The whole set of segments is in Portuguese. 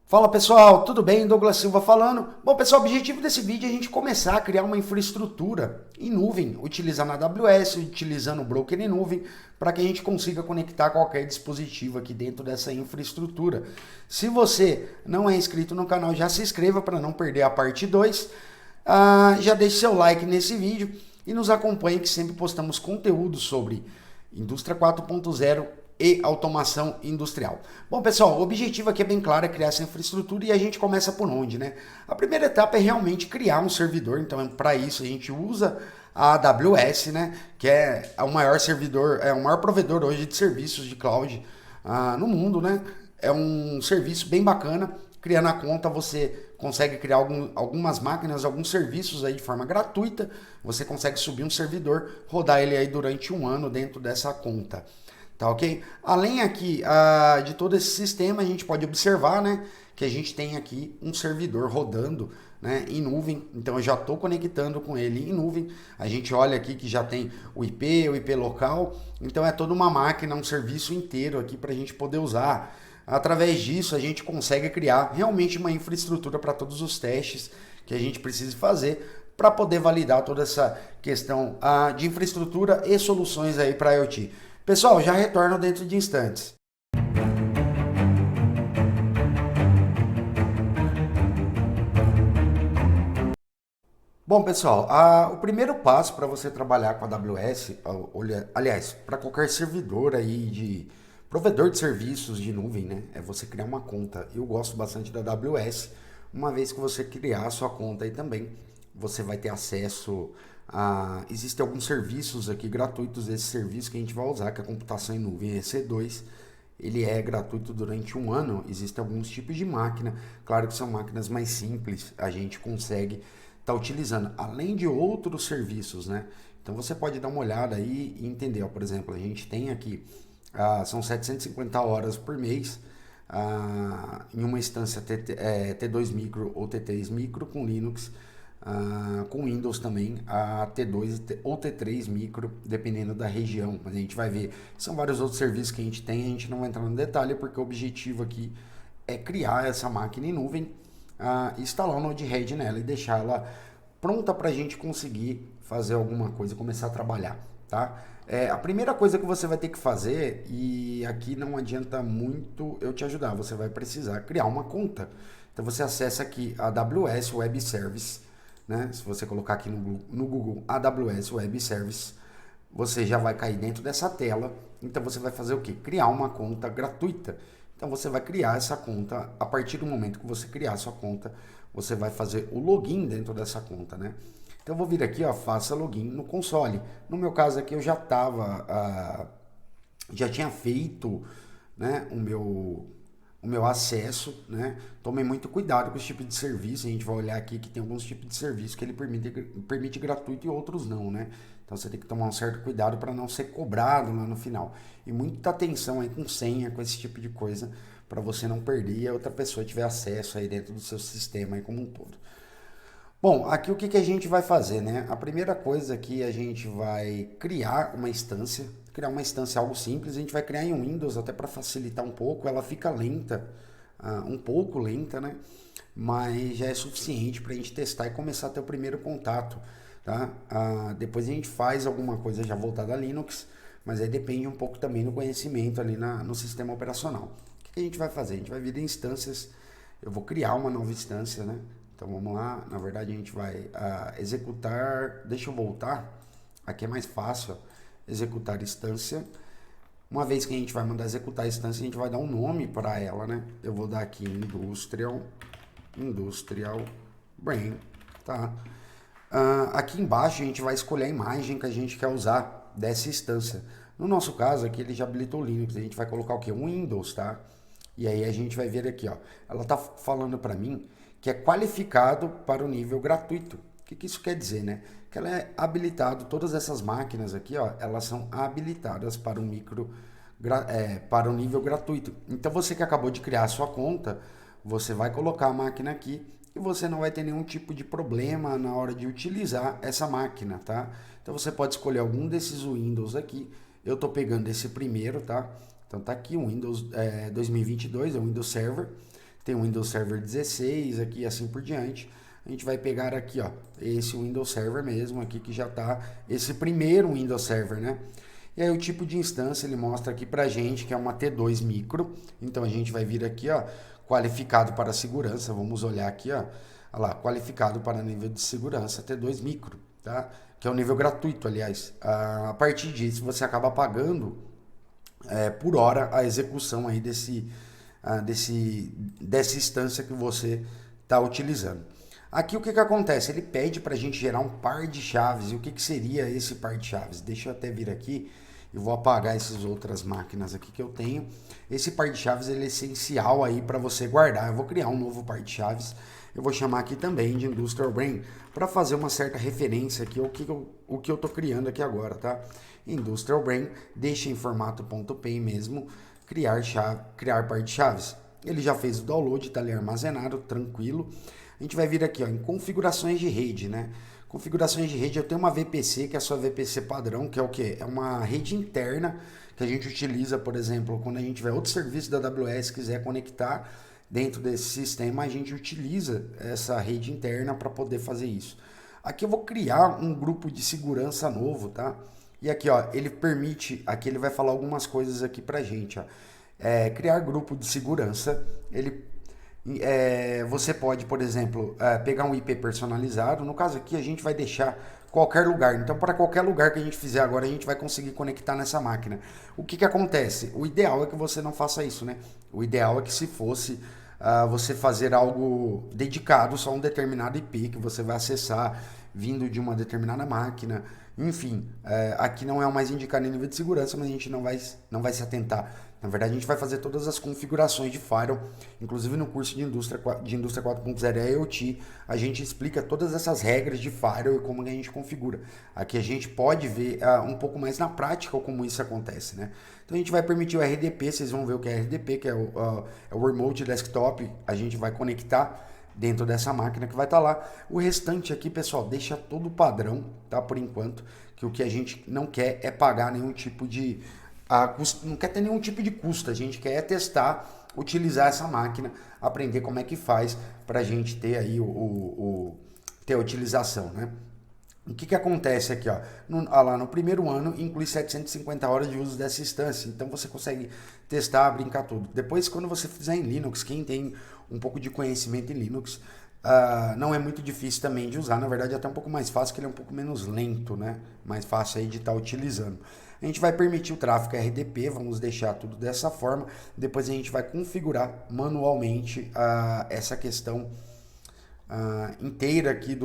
Fala pessoal, tudo bem? Douglas Silva falando. Bom pessoal, o objetivo desse vídeo é a gente começar a criar uma infraestrutura em nuvem, utilizando a AWS, utilizando o broker em nuvem, para que a gente consiga conectar qualquer dispositivo aqui dentro dessa infraestrutura. Se você não é inscrito no canal, já se inscreva para não perder a parte 2. Já deixe seu like nesse vídeo e nos acompanhe que sempre postamos conteúdo sobre indústria 4.0 e automação industrial. Bom, pessoal, o objetivo aqui é bem claro, é criar essa infraestrutura e a gente começa por onde, né? A primeira etapa é realmente criar um servidor, então para isso a gente usa a AWS, né? Que é o maior servidor, é o maior provedor hoje de serviços de cloud no mundo, né? É um serviço bem bacana. Criando a conta, você consegue criar algumas máquinas, alguns serviços aí de forma gratuita. Você consegue subir um servidor, rodar ele aí durante um ano dentro dessa conta. Tá ok? Além aqui de todo esse sistema, a gente pode observar, né, que a gente tem aqui um servidor rodando, né, em nuvem. Então eu já estou conectando com ele em nuvem. A gente olha aqui que já tem o IP local. Então é toda uma máquina, um serviço inteiro aqui para a gente poder usar. Através disso a gente consegue criar realmente uma infraestrutura para todos os testes que a gente precisa fazer para poder validar toda essa questão de infraestrutura e soluções aí para IoT. Pessoal, já retorno dentro de instantes. Bom, pessoal, o primeiro passo para você trabalhar com a AWS, aliás, para qualquer servidor aí de provedor de serviços de nuvem, né, é você criar uma conta. Eu gosto bastante da AWS, uma vez que você criar a sua conta aí também, você vai ter acesso a... Existem alguns serviços aqui gratuitos desse serviço que a gente vai usar, que é a computação em nuvem EC2. Ele é gratuito durante um ano. Existem alguns tipos de máquina, claro que são máquinas mais simples, a gente consegue estar utilizando, além de outros serviços, né? Então você pode dar uma olhada aí e entender, ó, por exemplo, a gente tem aqui, são 750 horas por mês, em uma instância T2 Micro ou T3 Micro com Linux, com Windows também, a T2 ou T3 Micro, dependendo da região. Mas a gente vai ver, são vários outros serviços que a gente tem, a gente não vai entrar no detalhe, porque o objetivo aqui é criar essa máquina em nuvem, instalar o Node-RED nela e deixar ela pronta para a gente conseguir fazer alguma coisa, começar a trabalhar, tá? A primeira coisa que você vai ter que fazer, e aqui não adianta muito eu te ajudar, você vai precisar criar uma conta. Então você acessa aqui a AWS Web Service, né? Se você colocar aqui no Google AWS Web Service, você já vai cair dentro dessa tela. Então você vai fazer o quê? Criar uma conta gratuita. Então você vai criar essa conta. A partir do momento que você criar a sua conta, você vai fazer o login dentro dessa conta, né? Então eu vou vir aqui, ó, faça login no console. No meu caso aqui eu já tinha feito, né, o meu acesso, né? Tomem muito cuidado com esse tipo de serviço. A gente vai olhar aqui que tem alguns tipos de serviço que ele permite gratuito e outros não, né? Então você tem que tomar um certo cuidado para não ser cobrado lá no final. E muita atenção aí com senha, com esse tipo de coisa, para você não perder e a outra pessoa tiver acesso aí dentro do seu sistema aí como um todo. Bom, aqui o que, que a gente vai fazer, né? A primeira coisa aqui a gente vai criar uma instância, algo simples, a gente vai criar em Windows até para facilitar um pouco, ela fica lenta, um pouco lenta, né? Mas já é suficiente para a gente testar e começar a ter o primeiro contato, tá? Depois a gente faz alguma coisa já voltada a Linux, mas aí depende um pouco também do conhecimento ali no sistema operacional. O que, que a gente vai fazer? A gente vai vir em instâncias, eu vou criar uma nova instância, né? Então vamos lá, na verdade a gente vai executar, deixa eu voltar, aqui é mais fácil, ó, executar instância. Uma vez que a gente vai mandar executar a instância, a gente vai dar um nome para ela, né? Eu vou dar aqui Industrial Brain, tá? Aqui embaixo a gente vai escolher a imagem que a gente quer usar dessa instância. No nosso caso aqui ele já habilitou o Linux, a gente vai colocar o que? Um Windows, tá? E aí a gente vai ver aqui, ó, ela tá falando para mim que é qualificado para o nível gratuito. O que, que isso quer dizer, né? Que ela é habilitado, todas essas máquinas aqui, ó, elas são habilitadas para para o nível gratuito. Então você que acabou de criar a sua conta, você vai colocar a máquina aqui e você não vai ter nenhum tipo de problema na hora de utilizar essa máquina, tá? Então você pode escolher algum desses Windows aqui. Eu tô pegando esse primeiro, tá? Então tá aqui o Windows 2022, é o Windows Server. tem o Windows Server 16 aqui e assim por diante. A gente vai pegar aqui, ó, esse Windows Server mesmo aqui que já tá, esse primeiro Windows Server, né? E aí o tipo de instância ele mostra aqui pra gente que é uma T2 micro. Então a gente vai vir aqui, ó, qualificado para segurança. Vamos olhar aqui, ó, olha lá, qualificado para nível de segurança T2 micro, tá? Que é um nível gratuito, aliás. A partir disso você acaba pagando por hora a execução aí dessa instância que você está utilizando. Aqui o que acontece? Ele pede para a gente gerar um par de chaves. E o que seria esse par de chaves? Deixa eu até vir aqui e vou apagar essas outras máquinas aqui que eu tenho. Esse par de chaves ele é essencial aí para você guardar. Eu vou criar um novo par de chaves. Eu vou chamar aqui também de Industrial Brain para fazer uma certa referência aqui ao que eu estou criando aqui agora, tá? Industrial Brain, deixa em formato .py mesmo, criar par de chaves. Ele já fez o download, está ali armazenado, tranquilo. A gente vai vir aqui ó, em configurações de rede, né? Configurações de rede, eu tenho uma VPC, que é a sua VPC padrão, que é o quê? É uma rede interna que a gente utiliza, por exemplo, quando a gente tiver outro serviço da AWS quiser conectar dentro desse sistema, a gente utiliza essa rede interna para poder fazer isso. Aqui eu vou criar um grupo de segurança novo, tá? E aqui, ó, ele permite, aqui ele vai falar algumas coisas aqui pra gente, ó. Criar grupo de segurança, você pode, por exemplo, pegar um IP personalizado. No caso aqui, a gente vai deixar qualquer lugar. Então, para qualquer lugar que a gente fizer agora, a gente vai conseguir conectar nessa máquina. O que acontece? O ideal é que você não faça isso, né? O ideal é que se fosse você fazer algo dedicado só a um determinado IP que você vai acessar vindo de uma determinada máquina. Enfim, aqui não é o mais indicado em nível de segurança, mas a gente não vai se atentar. Na verdade, a gente vai fazer todas as configurações de firewall, inclusive no curso de Indústria 4.0 IoT, a gente explica todas essas regras de firewall e como a gente configura. Aqui a gente pode ver um pouco mais na prática como isso acontece, né? Então a gente vai permitir o RDP, vocês vão ver o que é RDP, que é o Remote Desktop, a gente vai conectar dentro dessa máquina que vai estar lá. O restante aqui, pessoal, deixa todo padrão, tá? Por enquanto, que o que a gente não quer é pagar nenhum tipo de... não quer ter nenhum tipo de custo, a gente quer testar, utilizar essa máquina, aprender como é que faz para a gente ter aí ter a utilização, né? O que acontece aqui, ó? Lá no primeiro ano inclui 750 horas de uso dessa instância, então você consegue testar, brincar tudo. Depois, quando você fizer em Linux, quem tem um pouco de conhecimento em Linux, não é muito difícil também de usar, na verdade é até um pouco mais fácil, que ele é um pouco menos lento, né? Mais fácil aí de estar utilizando. A gente vai permitir o tráfego RDP, vamos deixar tudo dessa forma, depois a gente vai configurar manualmente essa questão inteira aqui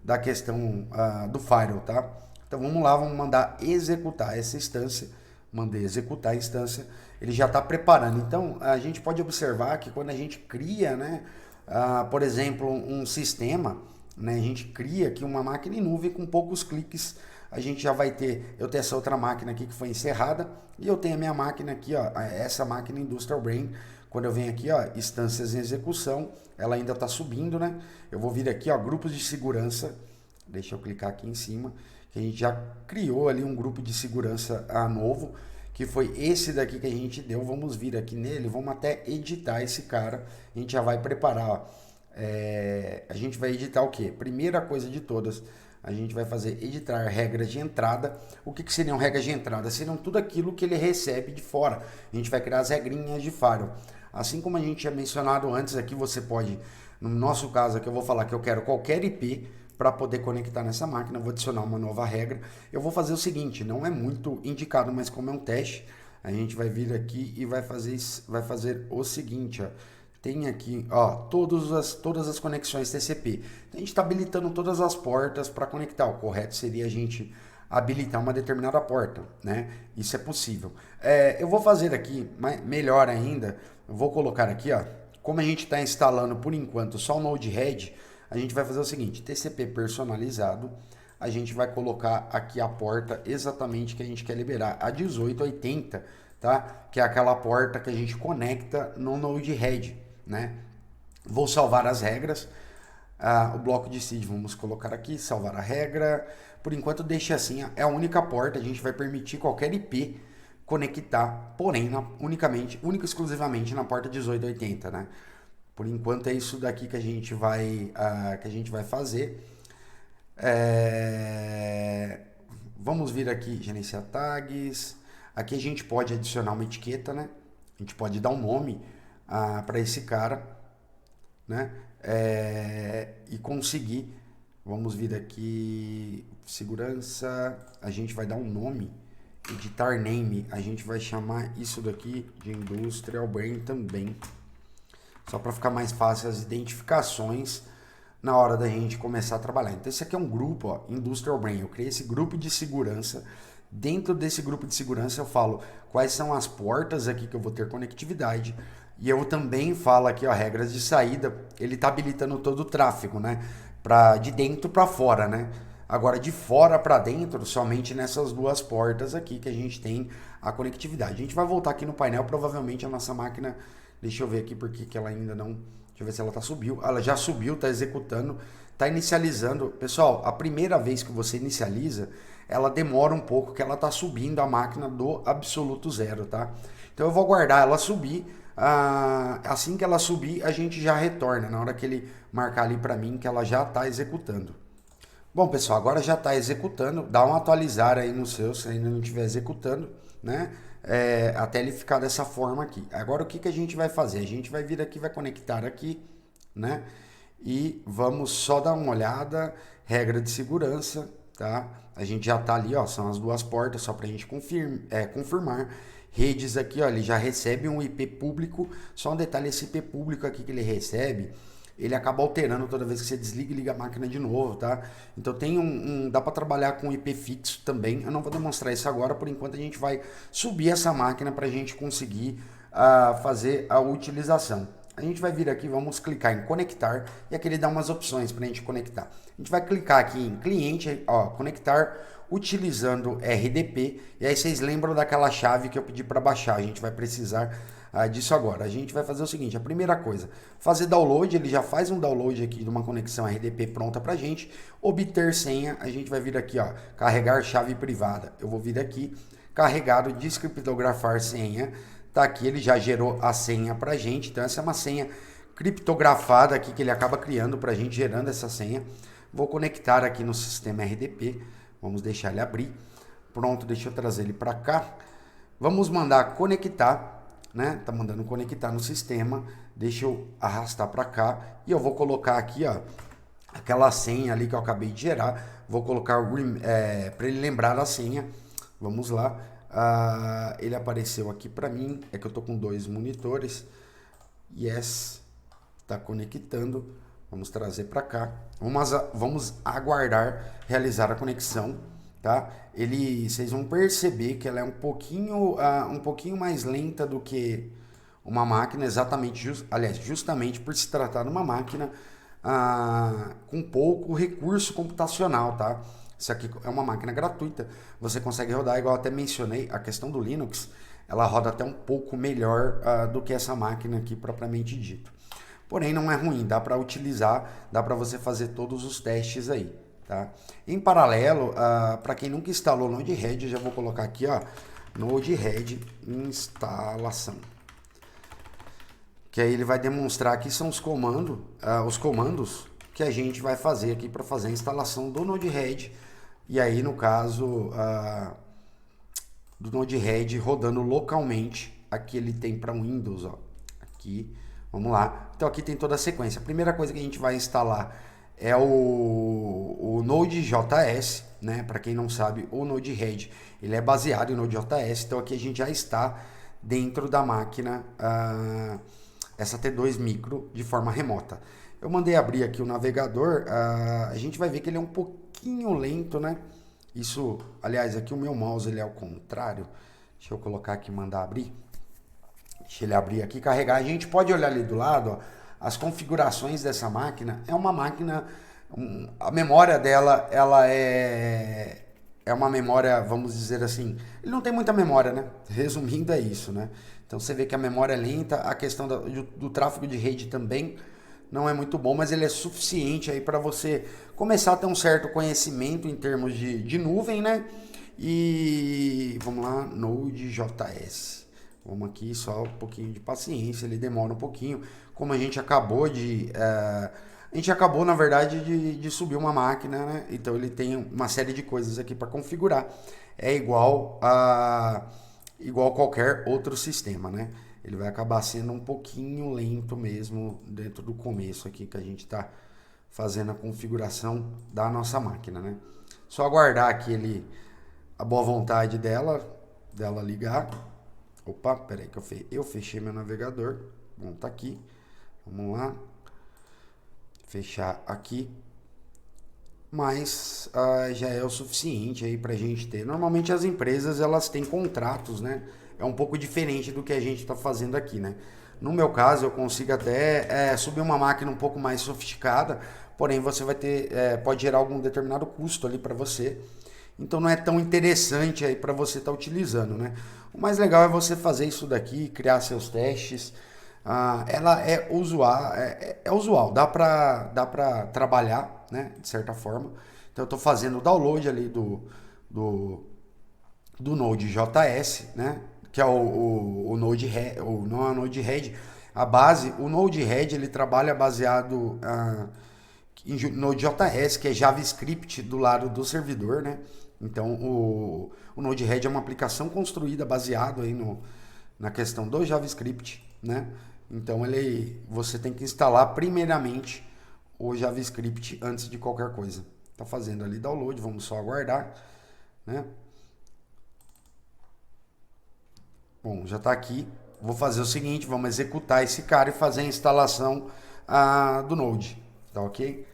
da questão do firewall, tá? Então vamos lá, vamos mandar executar essa instância, mandei executar a instância, ele já está preparando. Então a gente pode observar que quando a gente cria, né, por exemplo, um sistema, né, a gente cria aqui uma máquina em nuvem com poucos cliques, a gente já vai ter, eu tenho essa outra máquina aqui que foi encerrada, e eu tenho a minha máquina aqui, ó, essa máquina Industrial Brain. Quando eu venho aqui, ó, instâncias em execução, ela ainda está subindo, né? Eu vou vir aqui, ó, grupos de segurança. Deixa eu clicar aqui em cima, que a gente já criou ali um grupo de segurança novo, que foi esse daqui que a gente deu. Vamos vir aqui nele, vamos até editar esse cara. A gente já vai preparar, ó. A gente vai editar o quê? Primeira coisa de todas, a gente vai fazer editar regras de entrada. O que seriam regras de entrada? Seriam tudo aquilo que ele recebe de fora. A gente vai criar as regrinhas de firewall. Assim como a gente tinha mencionado antes aqui, você pode, no nosso caso aqui eu vou falar que eu quero qualquer IP para poder conectar nessa máquina, eu vou adicionar uma nova regra. Eu vou fazer o seguinte, não é muito indicado, mas como é um teste, a gente vai vir aqui e vai fazer o seguinte, ó. Tem aqui, ó, todas as conexões TCP. Então, a gente está habilitando todas as portas para conectar. O correto seria a gente habilitar uma determinada porta, né? Isso é possível. Eu vou fazer aqui, melhor ainda, eu vou colocar aqui, ó, como a gente está instalando por enquanto só o Node-RED, a gente vai fazer o seguinte, TCP personalizado, a gente vai colocar aqui a porta exatamente que a gente quer liberar, a 1880, tá? Que é aquela porta que a gente conecta no Node-RED, né? Vou salvar as regras, o bloco de seed, vamos colocar aqui, salvar a regra, por enquanto deixa assim, é a única porta, a gente vai permitir qualquer IP conectar, porém, única e exclusivamente na porta 1880, né? Por enquanto é isso daqui que a gente vai fazer. Vamos vir aqui, gerenciar tags. Aqui a gente pode adicionar uma etiqueta, né? A gente pode dar um nome para esse cara, né? E conseguir. Vamos vir aqui, segurança. A gente vai dar um nome, editar name. A gente vai chamar isso daqui de Industrial Brain também. Só para ficar mais fácil as identificações na hora da gente começar a trabalhar. Então esse aqui é um grupo, ó, Industrial Brain. Eu criei esse grupo de segurança. Dentro desse grupo de segurança eu falo quais são as portas aqui que eu vou ter conectividade. E eu também falo aqui, ó, regras de saída. Ele está habilitando todo o tráfego, né? De dentro para fora, né? Agora de fora para dentro, somente nessas duas portas aqui que a gente tem a conectividade. A gente vai voltar aqui no painel, provavelmente a nossa máquina, deixa eu ver aqui porque que ela ainda não, deixa eu ver se ela subiu. Ela já subiu, está executando, está inicializando. Pessoal, a primeira vez que você inicializa, ela demora um pouco, que ela está subindo a máquina do absoluto zero, tá? Então eu vou aguardar ela subir. Assim que ela subir, a gente já retorna, na hora que ele marcar ali para mim que ela já está executando. Bom, pessoal, agora já está executando. Dá um atualizar aí no seu, se ainda não estiver executando, né? Até ele ficar dessa forma aqui. Agora o que a gente vai fazer? A gente vai vir aqui, vai conectar aqui, né? E vamos só dar uma olhada, regra de segurança, tá? A gente já tá ali, ó, são as duas portas, só para a gente confirmar. Redes aqui, ó, ele já recebe um IP público. Só um detalhe, esse IP público aqui que ele recebe, ele acaba alterando toda vez que você desliga e liga a máquina de novo, tá? Então tem dá para trabalhar com IP fixo também. Eu não vou demonstrar isso agora, por enquanto a gente vai subir essa máquina para a gente conseguir fazer a utilização. A gente vai vir aqui, vamos clicar em conectar e aqui ele dá umas opções para a gente conectar. A gente vai clicar aqui em cliente, ó, conectar utilizando RDP, e aí vocês lembram daquela chave que eu pedi para baixar. A gente vai precisar disso agora. A gente vai fazer o seguinte, a primeira coisa, fazer download. Ele já faz um download aqui de uma conexão RDP pronta pra gente. Obter senha, a gente vai vir aqui, ó, carregar chave privada. Eu vou vir aqui, carregado, descriptografar senha. Tá aqui, ele já gerou a senha pra gente. Então essa é uma senha criptografada aqui que ele acaba criando pra gente, gerando essa senha. Vou conectar aqui no sistema RDP. Vamos deixar ele abrir. Pronto, deixa eu trazer ele para cá. Vamos mandar conectar, né? Tá mandando conectar no sistema. Deixa eu arrastar para cá e eu vou colocar aqui, ó, aquela senha ali que eu acabei de gerar. Vou colocar para ele lembrar a senha. Vamos lá. Ele apareceu aqui para mim. É que eu tô com 2 monitores. Yes, tá conectando. Vamos trazer para cá. Vamos aguardar realizar a conexão, tá? Vocês vão perceber que ela é um pouquinho mais lenta do que uma máquina, justamente por se tratar de uma máquina com pouco recurso computacional, tá? Isso aqui é uma máquina gratuita, você consegue rodar, igual eu até mencionei, a questão do Linux, ela roda até um pouco melhor do que essa máquina aqui propriamente dito. Porém, não é ruim, dá para utilizar, dá para você fazer todos os testes aí, tá? Em paralelo, para quem nunca instalou Node-RED, eu já vou colocar aqui, ó, Node-RED instalação. Que aí ele vai demonstrar aqui são os comandos que a gente vai fazer aqui para fazer a instalação do Node-RED. E aí, no caso, do Node-RED rodando localmente, aqui ele tem para Windows, ó, aqui. Vamos lá. Então aqui tem toda a sequência. A primeira coisa que a gente vai instalar é o Node.js, né? Para quem não sabe, o Node-RED, ele é baseado em Node.js. Então aqui a gente já está dentro da máquina essa T2 Micro de forma remota. Eu mandei abrir aqui o navegador. A gente vai ver que ele é um pouquinho lento, né? Isso, aliás, aqui o meu mouse ele é ao contrário. Deixa eu colocar aqui e mandar abrir. Deixa ele abrir aqui, carregar. A gente pode olhar ali do lado, ó, as configurações dessa máquina. É uma máquina, a memória dela, ela é uma memória, vamos dizer assim, ele não tem muita memória, né? Resumindo é isso, né? Então você vê que a memória é lenta, a questão do tráfego de rede também não é muito bom, mas ele é suficiente aí para você começar a ter um certo conhecimento em termos de nuvem, né? E vamos lá, Node.js. Vamos aqui, só um pouquinho de paciência, ele demora um pouquinho. Como a gente acabou de... a gente acabou, na verdade, de subir uma máquina, né? Então ele tem uma série de coisas aqui para configurar. É igual qualquer outro sistema, né? Ele vai acabar sendo um pouquinho lento mesmo dentro do começo aqui que a gente está fazendo a configuração da nossa máquina, né? Só aguardar aqui a boa vontade dela ligar. Opa, peraí que eu fechei meu navegador. Bom, tá aqui. Vamos lá. Fechar aqui. Mas já é o suficiente aí pra gente ter. Normalmente as empresas elas têm contratos, né? É um pouco diferente do que a gente está fazendo aqui, né? No meu caso, eu consigo até subir uma máquina um pouco mais sofisticada, porém você vai ter, pode gerar algum determinado custo ali para você. Então não é tão interessante aí para você estar utilizando, né? O mais legal é você fazer isso daqui, criar seus testes. Ela é usual, dá pra trabalhar, né? De certa forma. Então eu estou fazendo o download ali do Node.js, né? Que é o Node-RED, não é o Node-RED, a base, o Node-RED ele trabalha baseado em Node.js, que é JavaScript do lado do servidor, né? Então o Node-RED é uma aplicação construída baseado aí na questão do JavaScript, né? Então você tem que instalar primeiramente o JavaScript antes de qualquer coisa. Tá fazendo ali download, vamos só aguardar, né? Bom, já está aqui. Vou fazer o seguinte, vamos executar esse cara e fazer a instalação do Node, tá ok?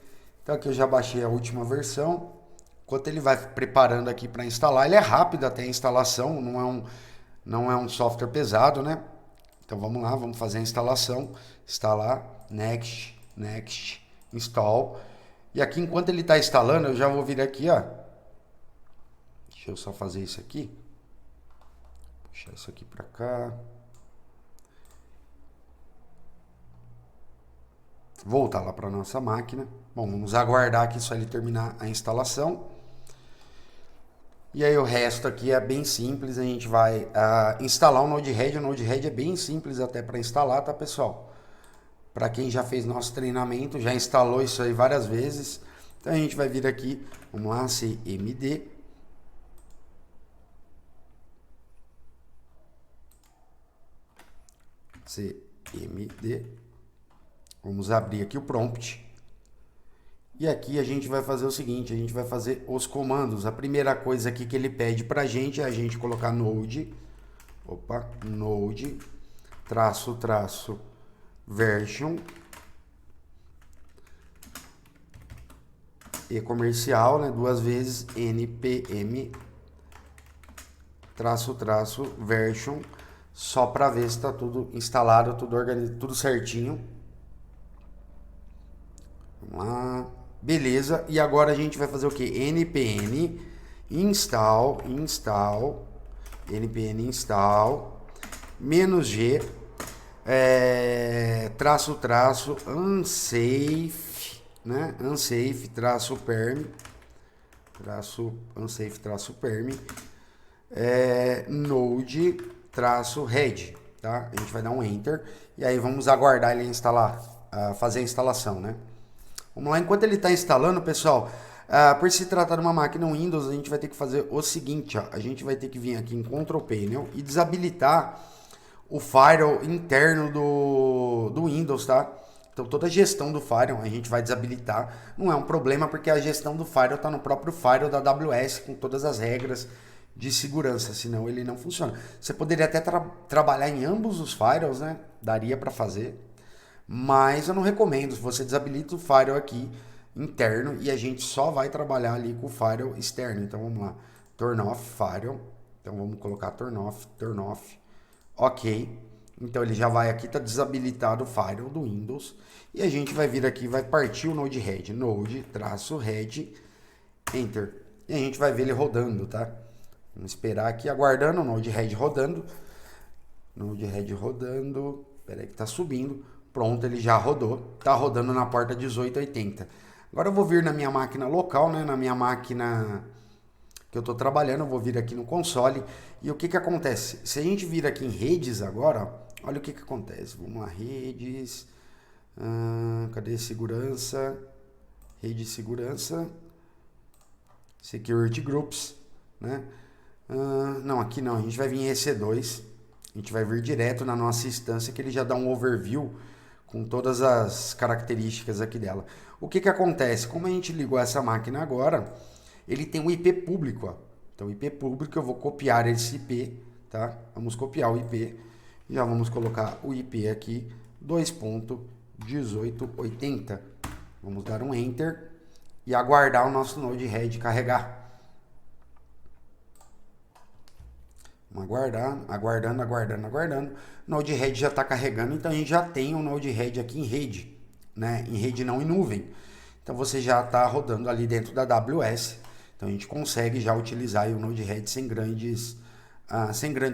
Então aqui eu já baixei a última versão. Enquanto ele vai preparando aqui para instalar, ele é rápido até a instalação, não é um software pesado, né? Então vamos lá, vamos fazer a instalação. Instalar, next, install. E aqui enquanto ele está instalando, eu já vou vir aqui, ó. Deixa eu só fazer isso aqui. Puxar isso aqui para cá. Voltar lá para nossa máquina. Bom, vamos aguardar aqui só ele terminar a instalação. E aí o resto aqui é bem simples, a gente vai instalar o Node-RED. O Node-RED é bem simples até para instalar, tá pessoal? Para quem já fez nosso treinamento, já instalou isso aí várias vezes. Então a gente vai vir aqui, vamos lá, cmd. cmd. Vamos abrir aqui o prompt. E aqui a gente vai fazer o seguinte, a gente vai fazer os comandos. A primeira coisa aqui que ele pede pra gente é a gente colocar node, version, e comercial, né, duas vezes, npm, version, só para ver se está tudo instalado, tudo organizado, tudo certinho. Vamos lá. Beleza, e agora a gente vai fazer o que? npm install -g unsafe, né? Unsafe-perm node-red, tá? A gente vai dar um enter e aí vamos aguardar ele instalar, fazer a instalação, né? Vamos lá, enquanto ele está instalando, pessoal, por se tratar de uma máquina Windows, a gente vai ter que fazer o seguinte, ó, a gente vai ter que vir aqui em Control Panel e desabilitar o firewall interno do Windows, tá? Então toda a gestão do firewall a gente vai desabilitar, não é um problema porque a gestão do firewall está no próprio firewall da AWS com todas as regras de segurança, senão ele não funciona. Você poderia até trabalhar em ambos os firewalls, né? Daria para fazer. Mas eu não recomendo, você desabilita o firewall aqui interno e a gente só vai trabalhar ali com o firewall externo. Então vamos lá, turn off firewall, então vamos colocar turn off, ok. Então ele já vai aqui, tá desabilitado o firewall do Windows e a gente vai vir aqui, vai partir o Node-RED, node-red, enter. E a gente vai ver ele rodando, tá? Vamos esperar aqui, aguardando o Node-RED rodando. Espera aí que tá subindo. Pronto, ele já rodou, tá rodando na porta 1880. Agora eu vou vir na minha máquina local, né, na minha máquina que eu estou trabalhando, eu vou vir aqui no console. E o que acontece? Se a gente vir aqui em redes agora, olha o que acontece. Vamos lá, redes, cadê segurança? Rede de segurança, Security Groups, né? Não, aqui não, a gente vai vir em EC2, a gente vai vir direto na nossa instância que ele já dá um overview com todas as características aqui dela. O que acontece? Como a gente ligou essa máquina agora, ele tem um IP público, ó. Então, o IP público, eu vou copiar esse IP, tá? Vamos copiar o IP, já vamos colocar o IP aqui, 2.1880. Vamos dar um Enter e aguardar o nosso Node-RED carregar. Vamos aguardar, aguardando. O Node-RED já está carregando, então a gente já tem o Node-RED aqui em rede, né? Em rede não em nuvem. Então você já está rodando ali dentro da AWS. Então a gente consegue já utilizar o Node-RED sem grandes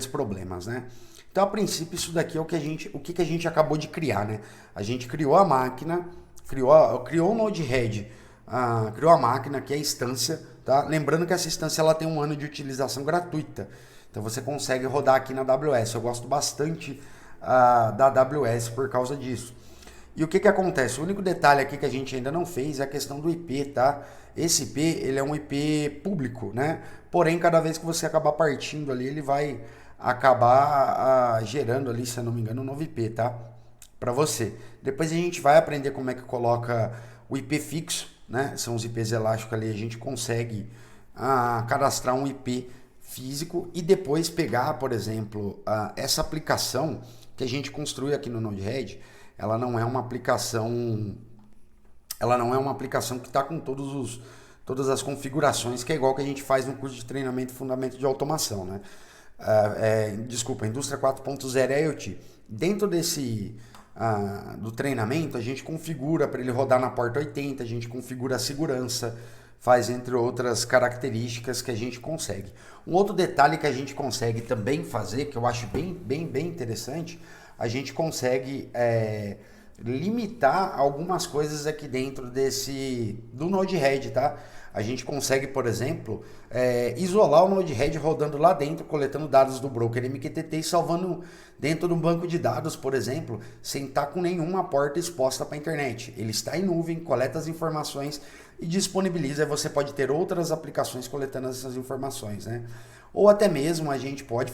problemas, né? Então a princípio isso daqui é o que a gente acabou de criar, né? A gente criou a máquina, criou o Node-RED, criou a máquina que é a instância, tá? Lembrando que essa instância ela tem um ano de utilização gratuita. Então você consegue rodar aqui na AWS. Eu gosto bastante da AWS por causa disso. E o que acontece? O único detalhe aqui que a gente ainda não fez é a questão do IP, tá? Esse IP, ele é um IP público, né? Porém, cada vez que você acabar partindo ali, ele vai acabar gerando ali, se eu não me engano, um novo IP, tá? Para você. Depois a gente vai aprender como é que coloca o IP fixo, né? São os IPs elásticos ali, a gente consegue cadastrar um IP físico e depois pegar, por exemplo, essa aplicação que a gente construiu aqui no Node-RED. Ela não é uma aplicação que está com todas as configurações, que é igual que a gente faz no curso de treinamento e fundamento de automação, né? Indústria 4.0 IoT. Dentro do treinamento, a gente configura para ele rodar na porta 80, a gente configura a segurança, faz entre outras características que a gente consegue. Um outro detalhe que a gente consegue também fazer, que eu acho bem interessante, a gente consegue limitar algumas coisas aqui dentro do Node-RED, tá? A gente consegue, por exemplo, isolar o Node-RED rodando lá dentro, coletando dados do broker MQTT e salvando dentro do banco de dados, por exemplo, sem estar com nenhuma porta exposta para a internet. Ele está em nuvem, coleta as informações e disponibiliza. Aí você pode ter outras aplicações coletando essas informações, né? Ou até mesmo a gente pode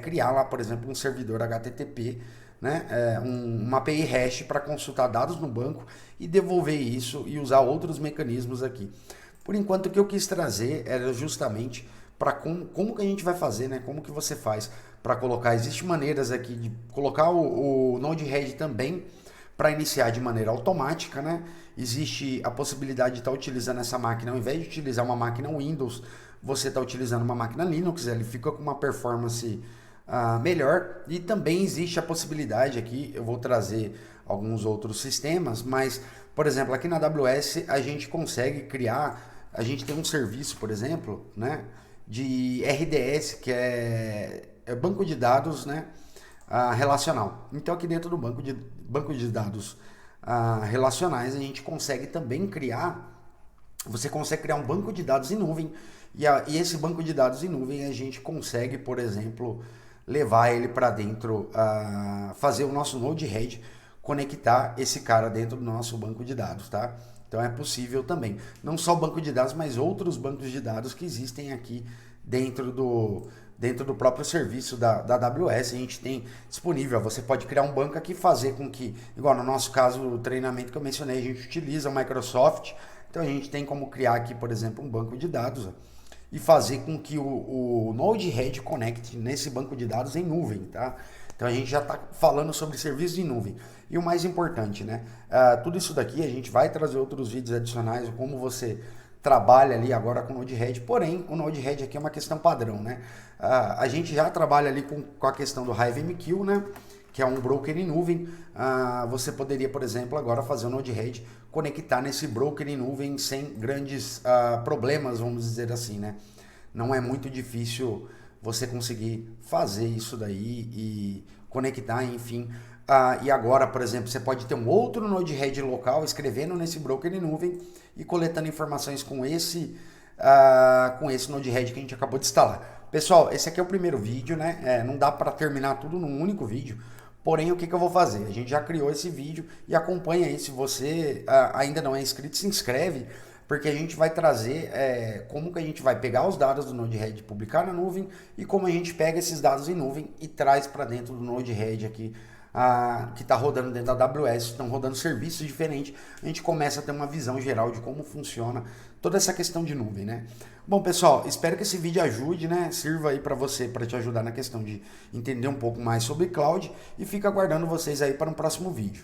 criar lá, por exemplo, um servidor HTTP, né? Uma API hash para consultar dados no banco e devolver isso e usar outros mecanismos aqui. Por enquanto, o que eu quis trazer era justamente para como que a gente vai fazer, né? Como que você faz para colocar. Existem maneiras aqui de colocar o Node-RED também para iniciar de maneira automática, né? Existe a possibilidade de estar utilizando essa máquina, ao invés de utilizar uma máquina Windows, você está utilizando uma máquina Linux, ele fica com uma performance melhor. E também existe a possibilidade aqui, eu vou trazer alguns outros sistemas, mas, por exemplo, aqui na AWS a gente consegue criar. A gente tem um serviço, por exemplo, né, de RDS, que é banco de dados, né, relacional. Então, aqui dentro do banco de dados relacionais, a gente consegue também você consegue criar um banco de dados em nuvem, e esse banco de dados em nuvem a gente consegue, por exemplo, levar ele para dentro, fazer o nosso Node-RED, conectar esse cara dentro do nosso banco de dados, tá? Então é possível também. Não só o banco de dados, mas outros bancos de dados que existem aqui dentro do próprio serviço da AWS. A gente tem disponível. Você pode criar um banco aqui e fazer com que, igual no nosso caso, o treinamento que eu mencionei, a gente utiliza o Microsoft. Então a gente tem como criar aqui, por exemplo, um banco de dados e fazer com que o Node-RED conecte nesse banco de dados em nuvem, tá? Então a gente já está falando sobre serviços em nuvem. E o mais importante, né? Tudo isso daqui a gente vai trazer outros vídeos adicionais, como você trabalha ali agora com o Node-RED, porém o Node-RED aqui é uma questão padrão, né? A gente já trabalha ali com a questão do HiveMQ, né? Que é um broker em nuvem. Você poderia, por exemplo, agora fazer o Node-RED, conectar nesse broker em nuvem sem grandes problemas, vamos dizer assim, né? Não é muito difícil você conseguir fazer isso daí e conectar, enfim. E agora, por exemplo, você pode ter um outro Node-RED local escrevendo nesse broker em nuvem e coletando informações com esse com esse Node-RED que a gente acabou de instalar. Pessoal, esse aqui é o primeiro vídeo, né? Não dá para terminar tudo num único vídeo. Porém, o que eu vou fazer? A gente já criou esse vídeo e acompanha aí. Se você ainda não é inscrito, se inscreve, porque a gente vai trazer como que a gente vai pegar os dados do Node-RED e publicar na nuvem e como a gente pega esses dados em nuvem e traz para dentro do Node-RED aqui, que está rodando dentro da AWS, estão rodando serviços diferentes. A gente começa a ter uma visão geral de como funciona toda essa questão de nuvem, né? Bom, pessoal, espero que esse vídeo ajude, né? Sirva aí para você, para te ajudar na questão de entender um pouco mais sobre cloud e fico aguardando vocês aí para um próximo vídeo.